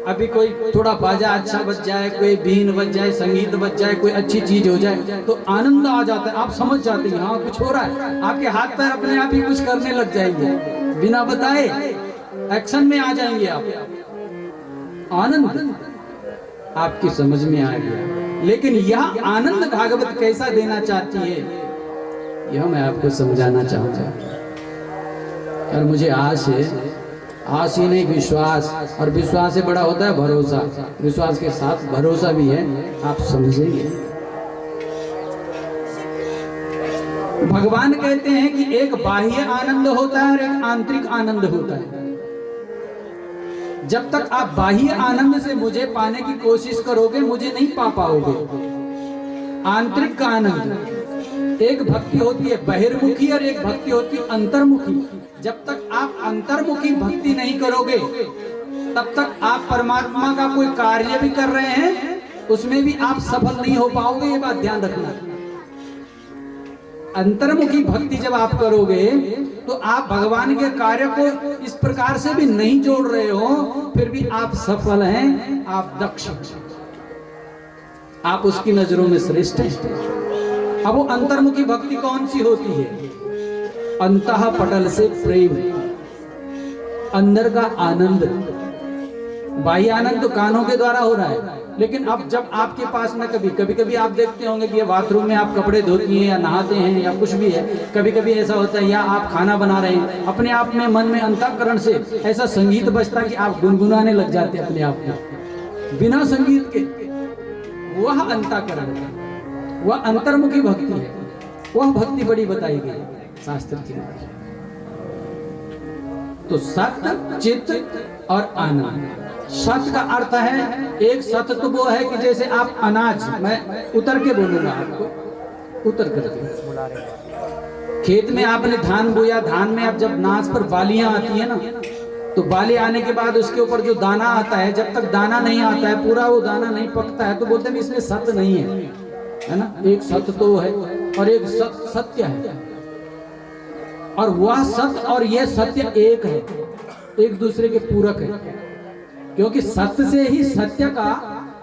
अभी कोई थोड़ा बाजा अच्छा बज जाए, कोई बीन बज जाए, संगीत बज जाए, कोई अच्छी चीज हो जाए तो आनंद आ जाता है। आप समझ जाते हैं हाँ कुछ हो रहा है, आपके हाथ पैर अपने आप ही कुछ करने लग जाएंगे, बिना बताए एक्शन में आ जाएंगे आप। आनंद आपकी समझ में आ गया। लेकिन यह आनंद भागवत कैसा देना चाहती है, यह मैं आपको समझाना चाहूंगा। और मुझे आस है, आस ही नहीं विश्वास, और विश्वास से बड़ा होता है भरोसा, विश्वास के साथ भरोसा भी है, आप समझेंगे। भगवान कहते हैं कि एक बाह्य आनंद होता है और एक आंतरिक आनंद होता है। जब तक आप बाह्य आनंद से मुझे पाने की कोशिश करोगे, मुझे नहीं पा पाओगे। आंतरिक का आनंद, एक भक्ति होती है बहिर्मुखी और एक भक्ति होती है अंतर्मुखी। जब तक आप अंतर्मुखी भक्ति नहीं करोगे, तब तक आप परमात्मा का कोई कार्य भी कर रहे हैं, उसमें भी आप सफल नहीं हो पाओगे, ये बात ध्यान रखना। अंतर्मुखी भक्ति जब आप करोगे तो आप भगवान के कार्य को इस प्रकार से भी नहीं जोड़ रहे हो, फिर भी आप सफल हैं, आप दक्ष, आप उसकी नजरों में श्रेष्ठ हैं। अब वो अंतर्मुखी भक्ति कौन सी होती है? अंतः पटल से प्रेम, अंदर का आनंद। बाह्य आनंद तो कानों के द्वारा हो रहा है, लेकिन अब जब आपके पास में कभी कभी आप देखते होंगे कि बाथरूम में आप कपड़े धोती हैं या नहाते हैं या कुछ भी है, कभी कभी ऐसा होता है, या आप खाना बना रहे हैं, अपने आप में मन में अंतःकरण से ऐसा संगीत बजता है कि आप गुनगुनाने लग जाते हैं अपने आप में बिना संगीत के। वह अंतःकरण है, वह अंतर्मुखी भक्ति है, वह भक्ति बड़ी बताई गई शास्त्र के अंदर। तो सत्य, चित्त और आनंद। सत्य का अर्थ है, एक सत्य तो वो है कि जैसे आप अनाज, मैं उतर के बोलूंगा आपको, उतर करके खेत में आपने धान बोया, धान में अब जब नाच पर बालियां आती है ना, तो बाली आने के बाद उसके ऊपर जो दाना आता है, जब तक दाना नहीं आता है, पूरा वो दाना नहीं पकता है, तो बोलते हैं इसमें सत्य नहीं है ना। एक सत्य तो है और एक सत्य है, और वह सत्य और यह सत्य एक है, एक दूसरे के पूरक है। क्योंकि सत्य से ही सत्य का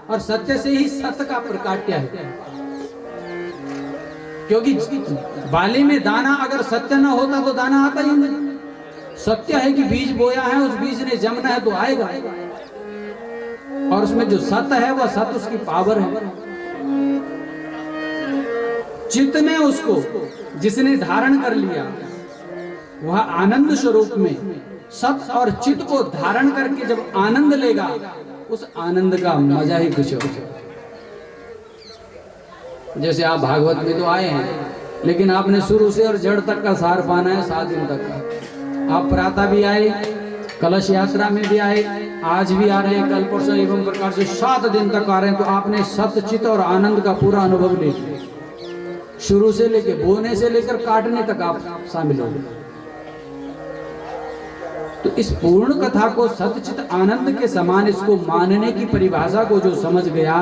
और सत्य से ही सत्य का प्रकाट्य है। क्योंकि बाली में दाना अगर सत्य ना होता तो दाना आता ही नहीं। सत्य है कि बीज बोया है, उस बीज ने जमना है तो आएगा, और उसमें जो सत्य है वह सत्य उसकी पावर है। चित्त में उसको जिसने धारण कर लिया, वह आनंद स्वरूप में सत्य और चित्त को धारण करके जब आनंद लेगा, उस आनंद का मजा ही कुछ हो। जैसे आप भागवत में तो आए हैं, लेकिन आपने शुरू से और जड़ तक का सार पाना है 7 दिन तक का। आप प्रातः भी आए, कलश यात्रा में भी आए, आज भी आ रहे हैं, कल परसों एवं प्रकार से 7 दिन तक आ रहे हैं, तो आपने सत्य, चित्त और आनंद का पूरा अनुभव ले लिया। शुरू से लेकर बोने से लेकर काटने तक आप शामिल हो गए। तो इस पूर्ण कथा को सत्यचित आनंद के समान इसको मानने की परिभाषा को जो समझ गया,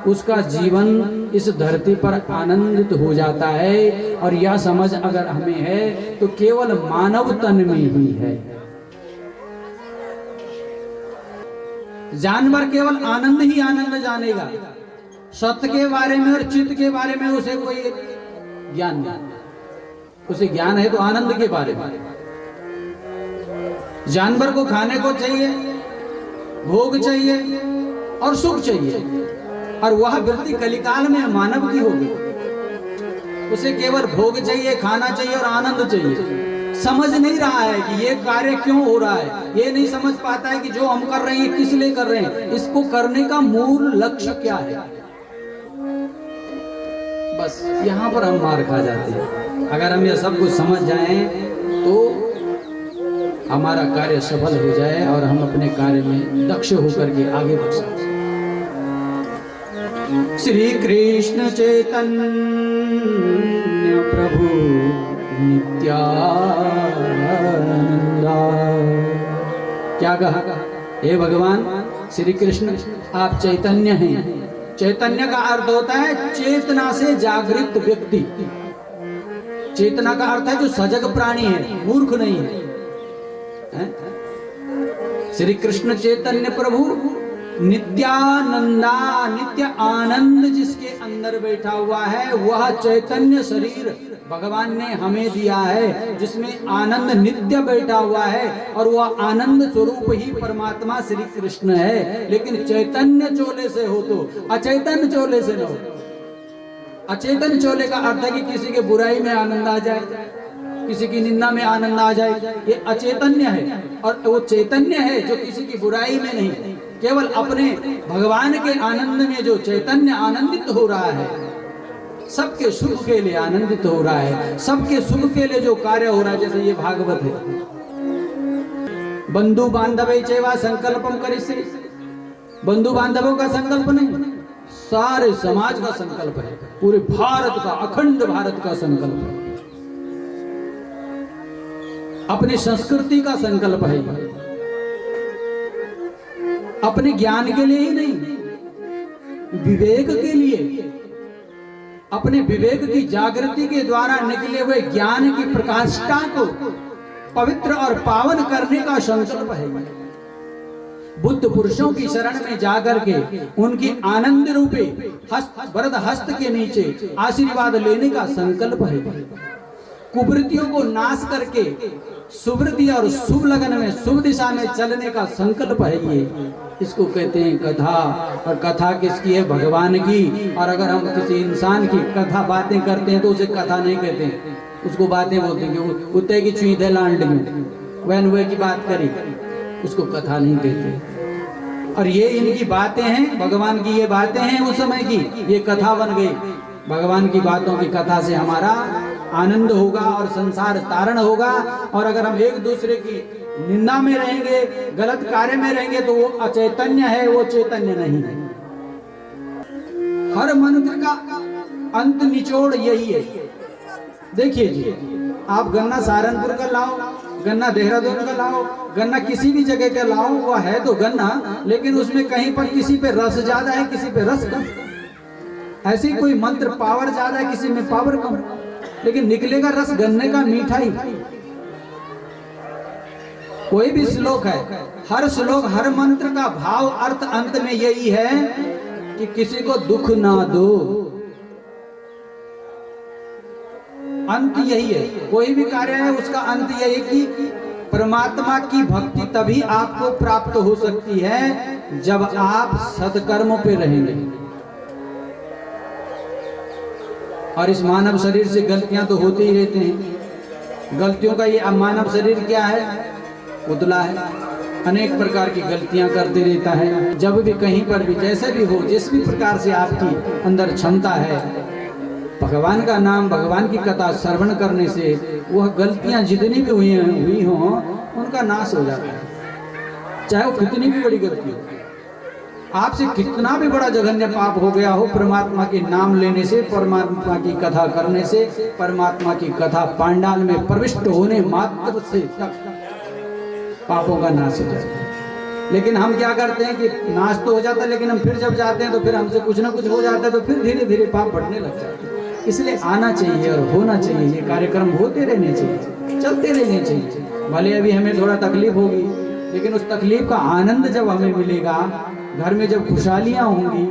उसका जीवन इस धरती पर आनंदित हो जाता है। और यह समझ अगर हमें है तो केवल मानव तन में ही है। जानवर केवल आनंद ही आनंद जानेगा, सत्य के बारे में और चित्त के बारे में उसे कोई ज्ञान नहीं। उसे ज्ञान है तो आनंद के बारे में। जानवर को खाने को चाहिए, भोग चाहिए और सुख चाहिए, और वह वृत्ति कलिकाल में मानव की होगी। उसे केवल भोग चाहिए, खाना चाहिए और आनंद चाहिए। समझ नहीं रहा है कि ये कार्य क्यों हो रहा है, ये नहीं समझ पाता है कि जो हम कर रहे हैं किस लिए कर रहे हैं, इसको करने का मूल लक्ष्य क्या है। बस यहाँ पर हम मार खा जाते हैं। अगर हम ये सब कुछ समझ जाएं तो हमारा कार्य सफल हो जाए और हम अपने कार्य में दक्ष होकर के आगे बढ़ सकते। श्री कृष्ण चैतन्य प्रभु नित्यानंदा। क्या कहा? हे भगवान श्री कृष्ण, आप चैतन्य हैं। चैतन्य का अर्थ होता है चेतना से जागृत व्यक्ति। चेतना का अर्थ है जो सजग प्राणी है, मूर्ख नहीं है। श्री कृष्ण चैतन्य प्रभु नित्यानंदा, नित्य आनंद जिसके अंदर बैठा हुआ है, वह चैतन्य शरीर भगवान ने हमें दिया है, जिसमें आनंद नित्य बैठा हुआ है, और वह आनंद स्वरूप ही परमात्मा श्री कृष्ण है। लेकिन चैतन्य चोले से हो तो अचैतन्य चोले से न हो। अचेतन चोले का अर्थ है कि किसी के बुराई में आनंद आ जाए, किसी की निंदा में आनंद आ जाए, ये अचेतन्य है। और वो चैतन्य है जो किसी की बुराई में नहीं, केवल अपने भगवान के आनंद में जो चैतन्य आनंदित हो रहा है, सबके सुख के लिए आनंदित हो रहा है, सबके सुख के लिए जो कार्य हो रहा है। जैसे ये भागवत है, बंधु बांधवे चैवा संकल्पम करिष्ये, बंधु बांधवों का संकल्प नहीं, सारे समाज का संकल्प है, पूरे भारत का, अखंड भारत का संकल्प है, अपनी संस्कृति का संकल्प है, अपने ज्ञान के लिए ही नहीं, विवेक के लिए, अपने विवेक की जागृति के द्वारा निकले हुए ज्ञान की प्रकाष्ठा को पवित्र और पावन करने का संकल्प है। बुद्ध पुरुषों की शरण में जाकर के उनकी आनंद रूपे वरद हस्त के नीचे आशीर्वाद लेने का संकल्प है। कुवृत्तियों को नाश करके सुवृत्ति और शुभ लगन में, शुभ दिशा में चलने का संकल्प है ये। इसको कहते हैं कथा। और कथा किसकी है? भगवान की। और अगर हम किसी इंसान की कथा बातें करते हैं तो उसे कथा नहीं कहते हैं, उसको बातें बोलते हैं। कुत्ते की चुई थे लांड में, वैन वे की बात करी, उसको कथा नहीं कहते। और ये इनकी बातें हैं, भगवान की ये बातें हैं उस समय की, ये कथा बन गई। भगवान की बातों की कथा से हमारा आनंद होगा और संसार तारण होगा। और अगर हम एक दूसरे की निंदा में रहेंगे, गलत कार्य में रहेंगे, तो वो अचैतन्य है, वो चैतन्य नहीं है। हर मंत्र का अंत निचोड़ यही है। देखिए जी, आप गन्ना सहारनपुर का लाओ, गन्ना देहरादून का लाओ, गन्ना किसी भी जगह का लाओ, वह है तो गन्ना, लेकिन उसमें कहीं पर किसी पे रस ज्यादा है, किसी पे रस कम। ऐसे ही कोई मंत्र पावर ज्यादा है, किसी में पावर कम, लेकिन निकलेगा रस गन्ने का, मीठा ही। कोई भी श्लोक है, हर श्लोक, हर मंत्र का भाव, अर्थ अंत में यही है कि किसी को दुख ना दो। अंत यही है, कोई भी कार्य है उसका अंत यही कि परमात्मा की भक्ति तभी आपको प्राप्त हो सकती है जब आप सत्कर्मों पे रहेंगे। और इस मानव शरीर से गलतियां तो होती ही रहती हैं। गलतियों का ये मानव शरीर क्या है? पुतला है, अनेक प्रकार की गलतियां करते रहता है। जब भी कहीं पर भी जैसे भी हो, जिस भी प्रकार से आपकी अंदर क्षमता है, भगवान का नाम, भगवान की कथा श्रवण करने से वह गलतियां जितनी भी हुई हों उनका नाश हो जाता है। चाहे वो कितनी भी बड़ी गलती हो, आपसे कितना भी बड़ा जघन्य पाप हो गया हो, परमात्मा के नाम लेने से, परमात्मा की कथा करने से, परमात्मा की कथा पांडाल में प्रविष्ट होने मात्र से पापों का नाश हो जाता है। लेकिन हम क्या करते हैं कि नाश तो हो जाता है, लेकिन हम फिर जब जाते हैं तो फिर हमसे कुछ ना कुछ हो जाता है, तो फिर धीरे धीरे पाप बढ़ने लग जाते हैं। इसलिए आना चाहिए और होना चाहिए, ये कार्यक्रम होते रहने चाहिए, चलते रहने चाहिए। भले अभी हमें थोड़ा तकलीफ होगी, लेकिन उस तकलीफ का आनंद जब हमें मिलेगा, घर में जब खुशहालियां होंगी,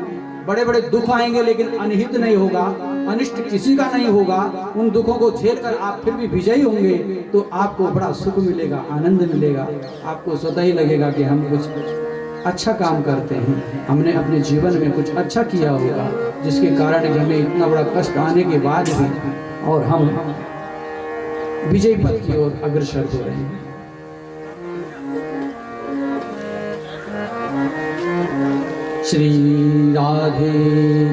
बड़े बड़े दुख आएंगे लेकिन अनहित नहीं होगा, अनिष्ट किसी का नहीं होगा, उन दुखों को झेलकर आप फिर भी विजयी होंगे, तो आपको बड़ा सुख मिलेगा, आनंद मिलेगा। आपको स्वतः ही लगेगा कि हम कुछ अच्छा काम करते हैं, हमने अपने जीवन में कुछ अच्छा किया होगा, जिसके कारण हमें इतना बड़ा कष्ट आने के बाद भी और हम विजय पथ की ओर अग्रसर हो रहे हैं। श्री राधे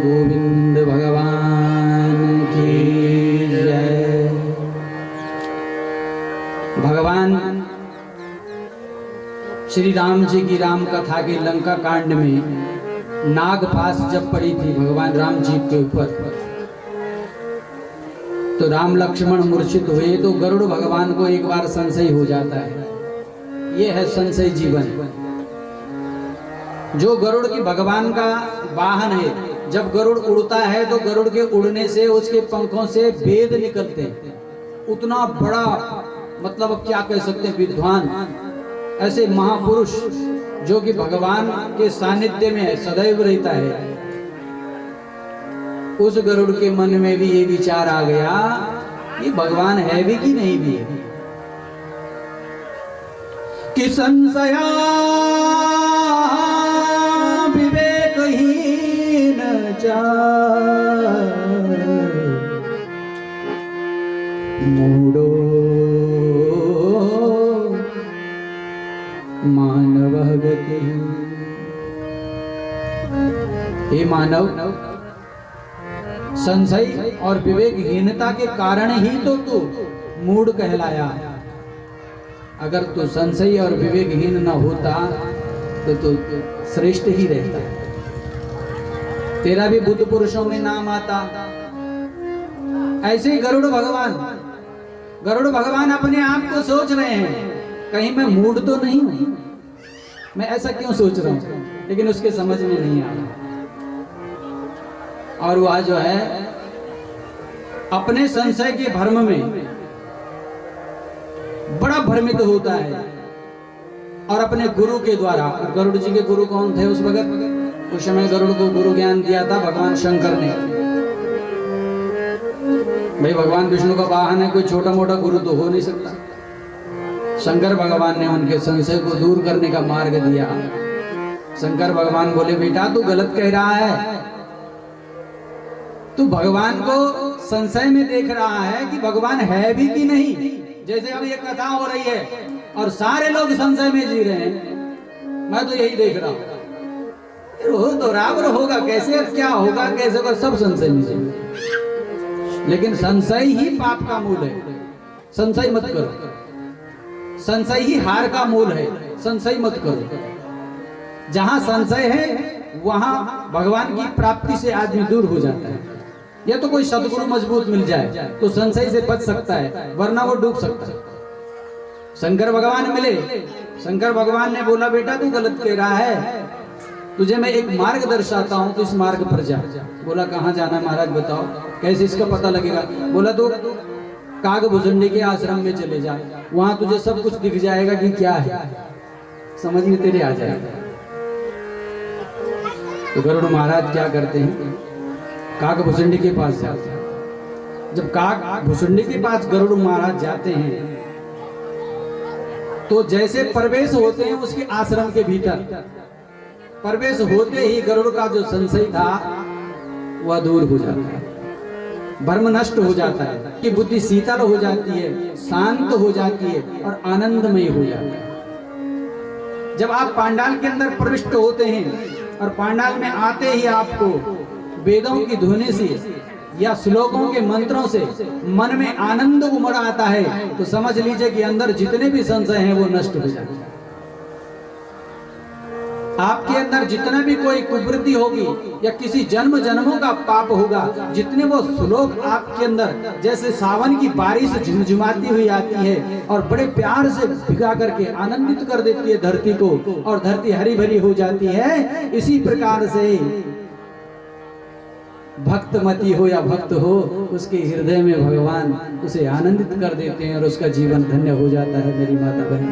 गोविंद भगवान की जय। भगवान श्री राम जी की राम कथा के लंका कांड में नागपाश जब पड़ी थी भगवान राम जी के ऊपर, तो राम लक्ष्मण मूर्छित हुए, तो गरुड़ भगवान को एक बार संशय हो जाता है। ये है संशय जीवन। जो गरुड़ की भगवान का वाहन है, जब गरुड़ उड़ता है तो गरुड़ के उड़ने से उसके पंखों से वेद निकलते हैं। उतना बड़ा, मतलब क्या कह सकते हैं, विद्वान, ऐसे महापुरुष जो कि भगवान के सानिध्य में सदैव रहता है, उस गरुड़ के मन में भी ये विचार आ गया कि भगवान है भी कि नहीं भी है। कि संशया विवेकहीन मूढ़ो मानव गति। हे मानव, संशय और विवेकहीनता के कारण ही तो तू मूढ़ कहलाया। अगर तू संशय और विवेकहीन न होता तो तू श्रेष्ठ ही रहता, तेरा भी बुद्ध पुरुषों में नाम आता। ऐसे ही गरुड़ भगवान अपने आप को सोच रहे हैं, कहीं मैं मूढ़ तो नहीं हूं, मैं ऐसा क्यों सोच रहा हूं, लेकिन उसके समझ में नहीं आ रहा। और वह जो है अपने संशय के भ्रम में बड़ा भ्रमित होता है, और अपने गुरु के द्वारा। गरुड़ जी के गुरु कौन थे उस वक्त? उस समय गरुड़ को गुरु ज्ञान दिया था भगवान शंकर ने। भाई भगवान विष्णु का वाहन है, कोई छोटा मोटा गुरु तो हो नहीं सकता। शंकर भगवान ने उनके संशय को दूर करने का मार्ग दिया। शंकर भगवान बोले, बेटा तू गलत कह रहा है, तू भगवान को संशय में देख रहा है कि भगवान है भी कि नहीं। जैसे अब ये कथा हो रही है और सारे लोग संशय में जी रहे हैं, मैं तो यही देख रहा हूं। हो तो बराबर होगा कैसे, क्या होगा कैसे होगा, सब संशय में जी। लेकिन संशय ही पाप का मूल है, संशय मत करो। संशय ही हार का मूल है, संशय मत करो। जहां संशय है वहां भगवान की प्राप्ति से आदमी दूर हो जाता है। या तो कोई सदगुरु मजबूत मिल जाए तो संशय से बच सकता है, वरना वो डूब सकता है। शंकर भगवान मिले, शंकर भगवान ने बोला, बेटा तू गलत कह रहा है, तुझे मैं एक मार्ग दर्शाता हूं, तो इस मार्ग पर जा। बोला कहां जाना है महाराज बताओ, कैसे इसका पता लगेगा? बोला तो कागभुजुंडी के आश्रम में चले जा, वहां तुझे सब कुछ दिख जाएगा कि क्या है, समझ में तेरे आ जाएगा। तो गरुड़ महाराज क्या करते हैं, कागभुजुंडी के पास जाते हैं। जब कागभुजुंडी के पास गरुड़ महाराज जाते हैं तो जैसे प्रवेश होते हैं उसके आश्रम के भीतर, प्रवेश होते ही गरुड़ का जो संशय था वह दूर हो जाता है, भ्रम नष्ट हो जाता है, कि बुद्धि शीतल हो जाती है, शांत हो जाती है और आनंदमय हो जाता है। जब आप पांडाल के अंदर प्रविष्ट होते हैं और पांडाल में आते ही आपको वेदों की ध्वनि से या श्लोकों के मंत्रों से मन में आनंद उमड़ आता है, तो समझ लीजिए कि अंदर जितने भी संशय हैं वो नष्ट हो जाते हैं। आपके अंदर जितना भी कोई कुवृत्ति होगी या किसी जन्म जन्मों का पाप होगा, जितने वो श्लोक आपके अंदर जैसे सावन की बारिश झुमझुमाती हुई आती है और बड़े प्यार से भिगा करके आनंदित कर देती है धरती को, और धरती हरी भरी हो जाती है, इसी प्रकार से भक्तमती हो या भक्त हो, उसके हृदय में भगवान उसे आनंदित कर देते हैं और उसका जीवन धन्य हो जाता है। मेरी माता बहन,